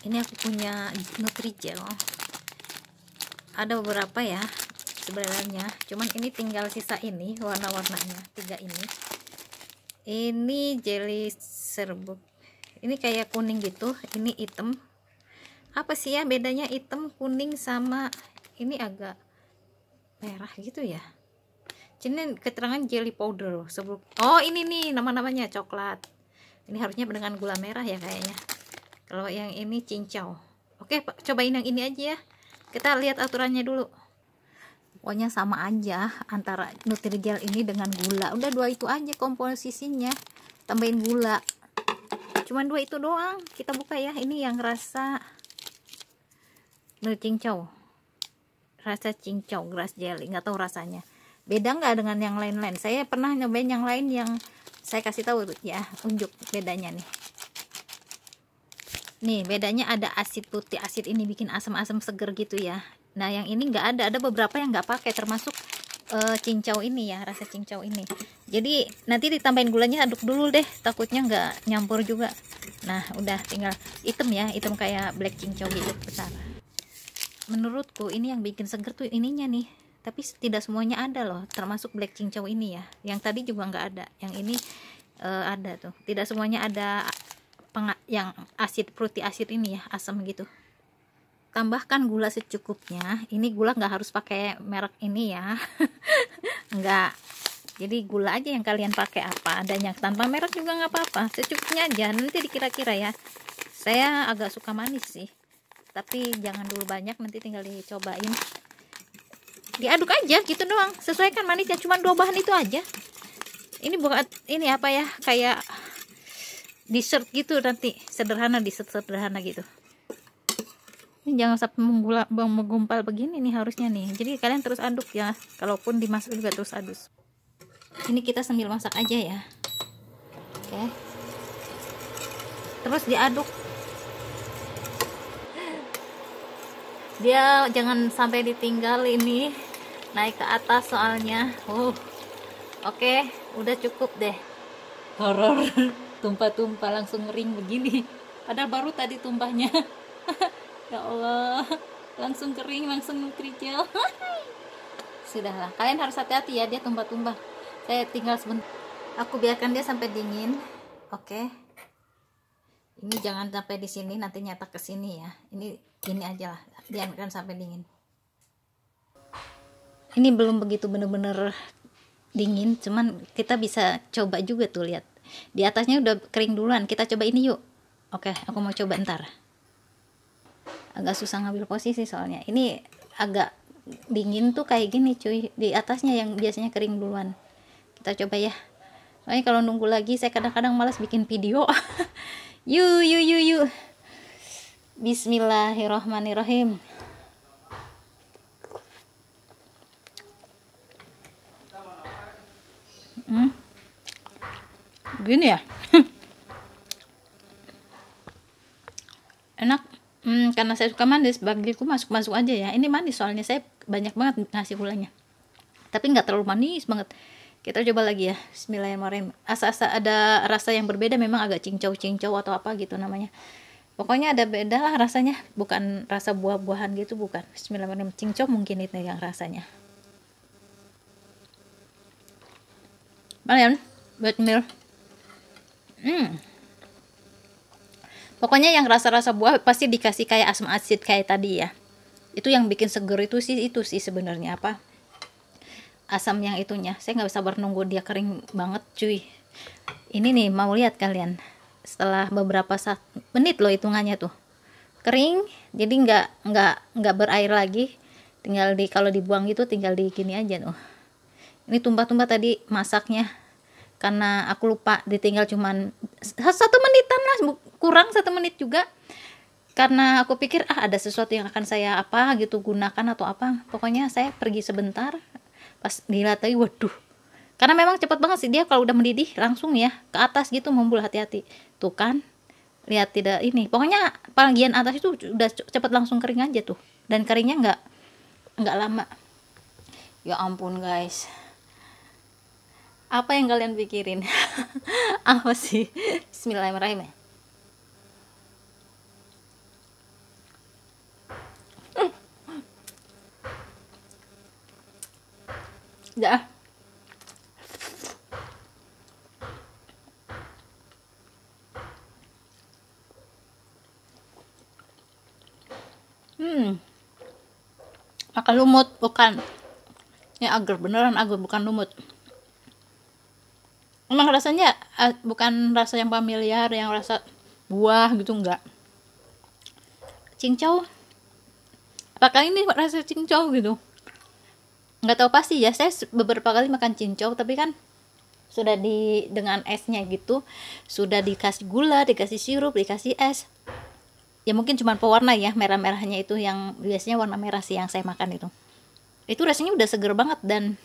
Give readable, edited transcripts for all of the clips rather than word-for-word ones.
Ini aku punya Nutrijel, ada beberapa ya sebenarnya, cuman ini tinggal sisa ini warna-warnanya 3 ini jelly serbuk, ini kayak kuning gitu, ini hitam. Apa sih ya bedanya hitam kuning sama ini agak merah gitu ya? Ini keterangan jelly powder serbuk. Oh ini nih nama-namanya coklat, ini harusnya dengan gula merah ya kayaknya. Kalau yang ini cincau. Oke, cobain yang ini aja ya. Kita lihat aturannya dulu. Pokoknya sama aja antara Nutrijel ini dengan gula. Udah 2 itu aja komposisinya. Tambahin gula. Cuman 2 itu doang. Kita buka ya. Ini yang rasa cincau. Rasa cincau grass jelly. Nggak tahu rasanya. Beda nggak dengan yang lain-lain? Saya pernah nyobain yang lain yang saya kasih tahu ya. Unjuk bedanya nih. Nih bedanya ada asid putih, asid ini bikin asam-asam seger gitu ya. Nah yang ini nggak ada beberapa yang nggak pakai, termasuk cincau ini ya, rasa cincau ini. Jadi nanti ditambahin gulanya, aduk dulu deh, takutnya nggak nyampur juga. Nah udah tinggal hitam ya, hitam kayak black cincau gitu besar. Menurutku ini yang bikin seger tuh ininya nih, tapi tidak semuanya ada loh, termasuk black cincau ini ya. Yang tadi juga nggak ada, yang ini ada tuh. Tidak semuanya ada yang asid, fruity asid ini ya, asam gitu. Tambahkan gula secukupnya. Ini gula nggak harus pakai merek ini ya. Enggak, jadi gula aja yang kalian pakai apa adanya, tanpa merek juga nggak apa-apa, secukupnya aja. Nanti dikira-kira ya, saya agak suka manis sih, tapi jangan dulu banyak, nanti tinggal dicobain. Diaduk aja gitu doang, sesuaikan manisnya, cuma 2 bahan itu aja. Ini bukan ini apa ya, kayak dessert gitu, nanti sederhana, dessert sederhana gitu. Ini jangan sampai menggumpal begini nih harusnya nih. Jadi kalian terus aduk ya, kalaupun dimasak juga terus aduk. Ini kita sambil masak aja ya. Oke, terus diaduk, dia jangan sampai ditinggal ini naik ke atas soalnya. Oke, udah cukup deh. Horor. Tumpah-tumpah langsung ngering begini, padahal baru tadi tumpahnya. Ya Allah, langsung kering, langsung Nutrijel. Sudahlah, kalian harus hati-hati ya, dia tumpah-tumpah. Saya tinggal sebentar, aku biarkan dia sampai dingin. Oke, ini jangan sampai di sini, nanti nyata ke sini ya. Ini aja lah, biarkan sampai dingin. Ini belum begitu bener-bener dingin, cuman kita bisa coba juga tuh, lihat di atasnya udah kering duluan. Kita coba ini yuk. Oke, aku mau coba ntar. Agak susah ngambil posisi soalnya ini agak dingin tuh kayak gini cuy, di atasnya yang biasanya kering duluan. Kita coba ya. Soalnya kalau nunggu lagi saya kadang-kadang malas bikin video. Yuk. Bismillahirrohmanirrohim. Gini ya. Enak. Karena saya suka manis, bagiku masuk aja ya. Ini manis soalnya, saya banyak banget ngasih gulanya, tapi nggak terlalu manis banget. Kita coba lagi ya. Bismillahirrahmanirrahim. Asa-asa ada rasa yang berbeda, memang agak cincau atau apa gitu namanya. Pokoknya ada beda lah rasanya, bukan rasa buah-buahan gitu, bukan. Bismillahirrahmanirrahim. Cincau mungkin itu yang rasanya. Kalian buat mil. Pokoknya yang rasa-rasa buah pasti dikasih kayak asam asid kayak tadi ya. Itu yang bikin seger itu sih sebenarnya apa? Asam yang itunya. Saya nggak sabar nunggu dia kering banget cuy. Ini nih mau lihat kalian. Setelah beberapa menit loh hitungannya tuh. Kering, jadi nggak berair lagi. Tinggal kalau dibuang gitu tinggal di gini aja tuh. Ini tumpah-tumpah tadi masaknya. Karena aku lupa, ditinggal cuman 1 menitan lah, kurang 1 menit juga. Karena aku pikir ada sesuatu yang akan saya apa gitu gunakan atau apa. Pokoknya saya pergi sebentar, pas dilihat lagi, waduh. Karena memang cepat banget sih dia kalau udah mendidih langsung ya ke atas gitu membul, hati-hati. Tuh kan, lihat tidak ini. Pokoknya bagian atas itu udah cepat langsung kering aja tuh. Dan keringnya nggak lama. Ya ampun guys. Apa yang kalian pikirin? Apa sih? Bismillahirrahmanirrahim. Udah. Makan lumut bukan. Ini agar, beneran agar, bukan lumut. Emang rasanya bukan rasa yang familiar, yang rasa buah gitu, enggak. Cincau. Apakah ini rasa cincau gitu? Nggak tahu pasti ya. Saya beberapa kali makan cincau, tapi kan sudah dengan esnya gitu, sudah dikasih gula, dikasih sirup, dikasih es. Ya mungkin cuma pewarna ya, merah-merahnya itu yang biasanya warna merah sih yang saya makan itu rasanya udah seger banget. Dan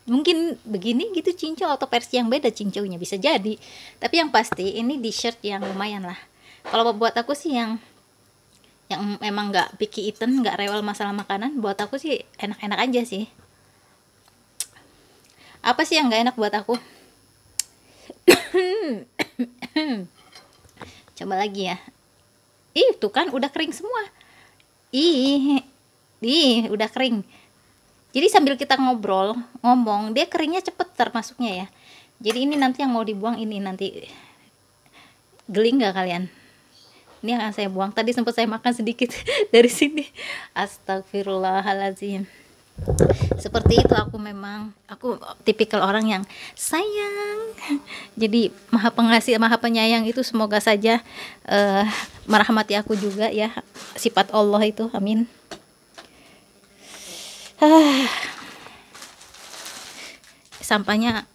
mungkin begini gitu cincau, atau versi yang beda cincaunya, bisa jadi. Tapi yang pasti ini dessert yang lumayan lah. Kalau buat aku sih yang emang nggak picky eaten, nggak rewel masalah makanan, buat aku sih enak-enak aja sih. Apa sih yang nggak enak buat aku? Coba lagi ya. Tuh kan udah kering semua. Udah kering. Jadi sambil kita ngomong, dia keringnya cepet termasuknya ya. Jadi ini nanti yang mau dibuang ini nanti. Geling nggak kalian? Ini akan saya buang. Tadi sempat saya makan sedikit dari sini. Astagfirullahaladzim. Seperti itu, aku tipikal orang yang sayang. Jadi maha pengasih, maha penyayang itu semoga saja merahmati aku juga ya, sifat Allah itu, amin. Sampahnya,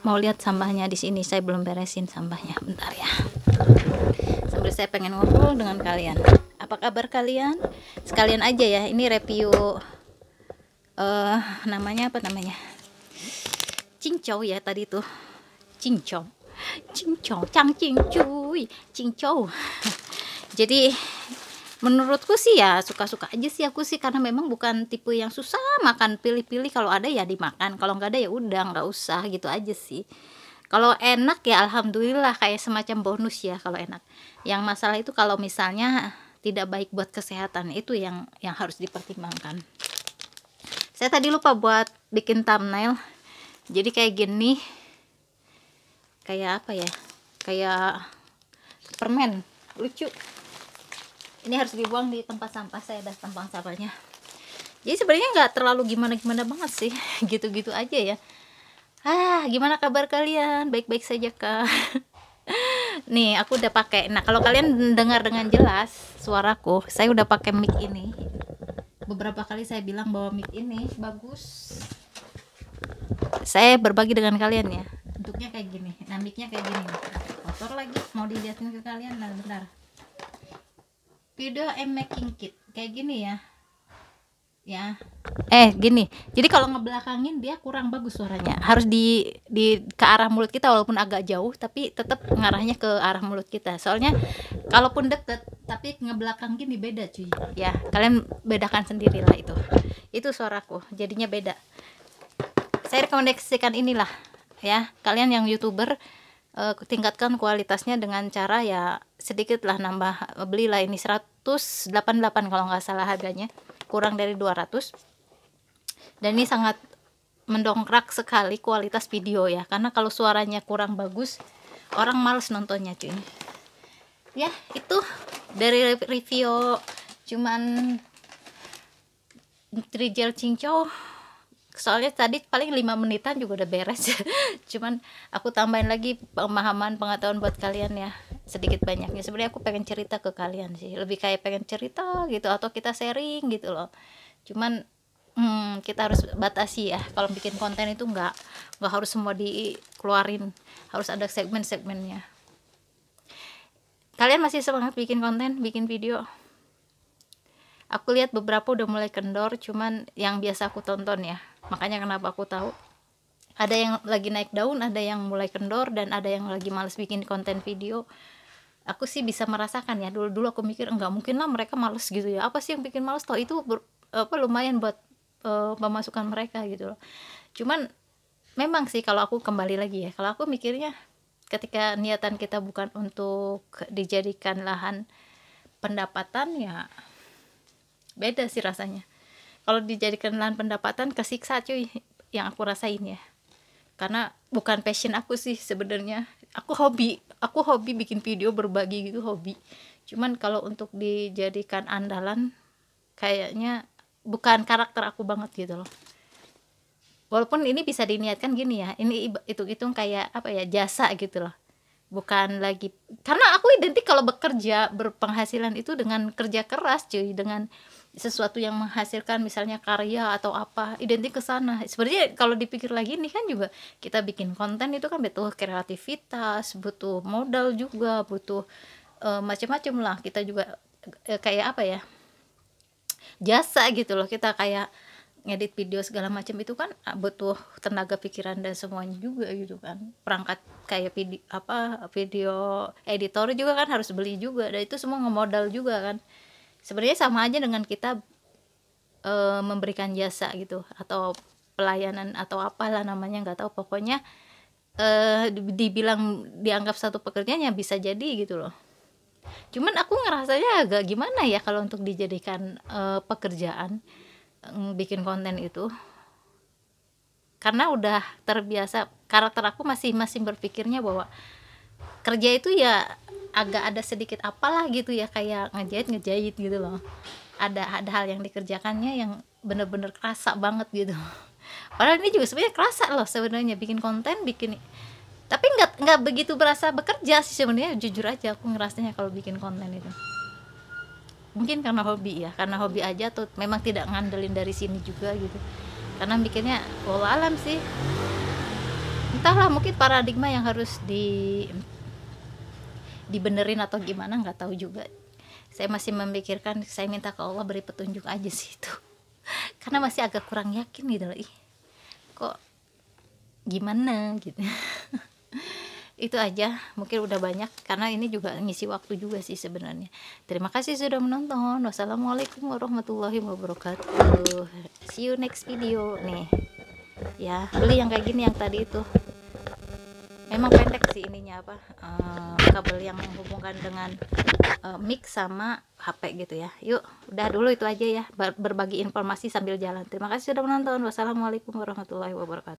mau lihat sampahnya di sini, saya belum beresin sampahnya, bentar ya. Sambil saya pengen ngobrol dengan kalian. Apa kabar kalian? Sekalian aja ya, ini review namanya apa namanya, cincau ya tadi tuh, cincau cincau. Jadi menurutku sih ya suka-suka aja sih aku sih, karena memang bukan tipe yang susah makan, pilih-pilih, kalau ada ya dimakan, kalau nggak ada ya udah nggak usah, gitu aja sih. Kalau enak ya alhamdulillah, kayak semacam bonus ya kalau enak. Yang masalah itu kalau misalnya tidak baik buat kesehatan, itu yang harus dipertimbangkan. Saya tadi lupa buat bikin thumbnail. Jadi kayak gini, kayak apa ya, kayak permen, lucu. Ini harus dibuang di tempat sampah, saya ada tempat sampahnya. Jadi sebenarnya nggak terlalu gimana-gimana banget sih, gitu-gitu aja ya. Gimana kabar kalian? Baik-baik saja kah? Nih aku udah pakai. Nah kalau kalian dengar dengan jelas suaraku, saya udah pakai mic ini. Beberapa kali saya bilang bahwa mic ini bagus. Saya berbagi dengan kalian ya. Bentuknya kayak gini. Nah micnya kayak gini. Kotor lagi, mau dilihatin ke kalian. Nah bentar. Video making kit kayak gini ya. Gini. Jadi kalau ngebelakangin dia kurang bagus suaranya. Harus di ke arah mulut kita, walaupun agak jauh tapi tetap ngarahnya ke arah mulut kita. Soalnya kalaupun deket tapi ngebelakangin di beda cuy. Ya, kalian bedakan sendirilah itu. Itu suaraku, jadinya beda. Saya rekomendasikan inilah ya. Kalian yang YouTuber tingkatkan kualitasnya dengan cara ya sedikit lah nambah, belilah ini 188 kalau nggak salah harganya, kurang dari 200. Dan ini sangat mendongkrak sekali kualitas video ya, karena kalau suaranya kurang bagus orang males nontonnya cuy. Ya itu dari review cuman trijel cincau. Soalnya tadi paling 5 menitan juga udah beres. Cuman aku tambahin lagi pemahaman, pengetahuan buat kalian ya, sedikit banyaknya. Sebenarnya aku pengen cerita ke kalian sih, lebih kayak pengen cerita gitu, atau kita sharing gitu loh. Cuman kita harus batasi ya, kalau bikin konten itu nggak harus semua dikeluarin, harus ada segmen-segmennya. Kalian masih semangat bikin konten, bikin video? Aku lihat beberapa udah mulai kendor, cuman yang biasa aku tonton ya. Makanya kenapa aku tahu ada yang lagi naik daun, ada yang mulai kendor, dan ada yang lagi males bikin konten video. Aku sih bisa merasakan ya, dulu aku mikir enggak mungkin lah mereka males gitu ya, apa sih yang bikin males, toh itu lumayan buat pemasukan mereka gitu loh. Cuman memang sih kalau aku kembali lagi ya, kalau aku mikirnya ketika niatan kita bukan untuk dijadikan lahan pendapatan ya beda sih rasanya. Kalau dijadikan lahan pendapatan kesiksa cuy. yang aku rasain ya, karena bukan passion aku sih sebenarnya. Aku hobi bikin video berbagi gitu, hobi. Cuman kalau untuk dijadikan andalan kayaknya bukan karakter aku banget gitu loh. Walaupun ini bisa diniatkan gini ya, ini hitung-hitung kayak apa ya, jasa gitu loh, bukan lagi, karena aku identik kalau bekerja berpenghasilan itu dengan kerja keras cuy, dengan sesuatu yang menghasilkan misalnya karya atau apa, identik ke sana. Sebenarnya kalau dipikir lagi nih kan juga kita bikin konten itu kan butuh kreativitas, butuh modal juga, butuh macam-macam lah. Kita juga kayak apa ya, jasa gitu loh, kita kayak ngedit video segala macam itu kan butuh tenaga pikiran dan semuanya juga gitu kan. Perangkat kayak video editor juga kan harus beli juga, dan itu semua ngemodal juga kan. Sebenarnya sama aja dengan kita memberikan jasa gitu, atau pelayanan atau apalah namanya, nggak tahu, pokoknya dianggap satu pekerjaan ya bisa jadi gitu loh. Cuman aku ngerasanya agak gimana ya kalau untuk dijadikan pekerjaan, bikin konten itu, karena udah terbiasa. Karakter aku masih berpikirnya bahwa kerja itu ya agak ada sedikit apalah gitu ya, kayak ngejahit gitu loh. Ada hal yang dikerjakannya yang bener-bener kerasa banget gitu. Padahal ini juga sebenarnya kerasa loh sebenarnya, bikin konten, tapi nggak begitu berasa bekerja sih sebenarnya, jujur aja aku ngerasanya kalau bikin konten itu. Mungkin karena hobi ya, karena hobi aja, atau memang tidak ngandelin dari sini juga gitu. Karena mikirnya wallah alam sih, entahlah, mungkin paradigma yang harus dibenerin atau gimana, nggak tahu juga. Saya masih memikirkan, saya minta ke Allah beri petunjuk aja sih itu. Karena masih agak kurang yakin gitu loh, kok gimana gitu. Itu aja, mungkin udah banyak karena ini juga ngisi waktu juga sih sebenarnya. Terima kasih sudah menonton. Wassalamualaikum warahmatullahi wabarakatuh. See you next video nih ya. Beli yang kayak gini, yang tadi itu memang pendek sih ininya, kabel yang menghubungkan dengan mic sama HP gitu ya. Yuk, udah dulu itu aja ya, berbagi informasi sambil jalan. Terima kasih sudah menonton. Wassalamualaikum warahmatullahi wabarakatuh.